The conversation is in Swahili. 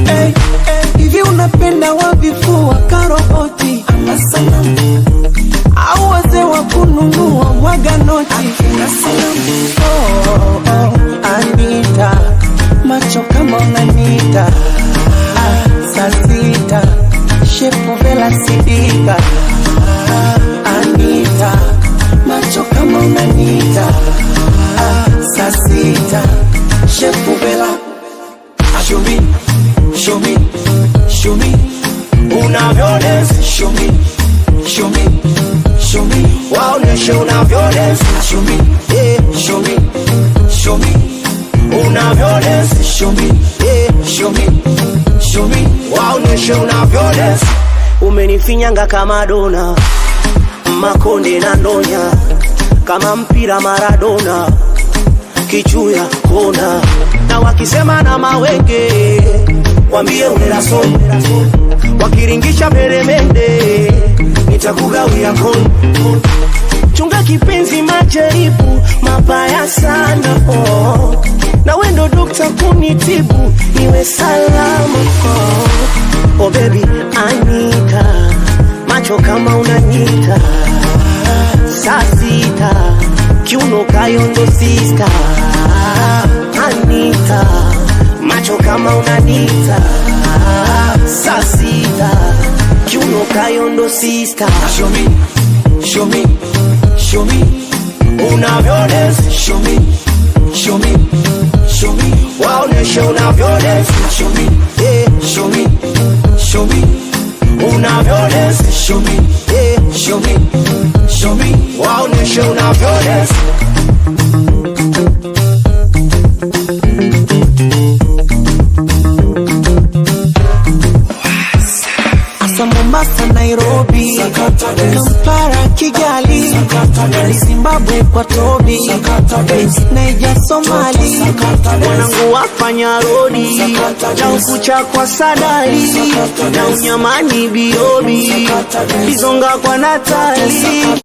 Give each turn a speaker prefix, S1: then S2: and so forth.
S1: Hey, hivi unapenda wavifua karoboti ama sanamu, au wazee wa kununua mwaga noti? Anita, macho kama unanita, saa sita, shepu vela sidika. Anita, macho kama unanita, saa sita, shepu vela.
S2: Show me, show me, show me, unavyo dance. Show me, show me, show me, waoneshe unavyo dance. Show me, show me, show me, unavyo dance. Show me, show me, show me, waoneshe unavyo dance. Umenifinyanga kama dona, makonde na ndonya, kama mpira Maradona, kichuya kona. Na wakisema na mawenge, wambie unelaso, wakiringisha peremende, nitakugawia koni. Chunga kipenzi majaribu, mabaya sana na wendo dokta kunitibu, niwe salama Oh baby Anita, macho kama unanyita, saa sita, kiuno kayondo sister. Anita, macho kama unanita, saa sita, kiuno kayondo sister. Show me, show me, show me, unavyo dance. Show me, show me, show me, waoneshe unavyo dance. Show me, show me, show me, unavyo dance. Show me, show me, show me, waoneshe unavyo dance.
S1: Mombasa, Nairobi, Kampala, Kigali, Zimbabwe kwa Tobi, Niger, Somali, wanangu wafanya rodi, na ukucha kwa Sadali, na unyamani Biobi, Bizonga kwa Natali.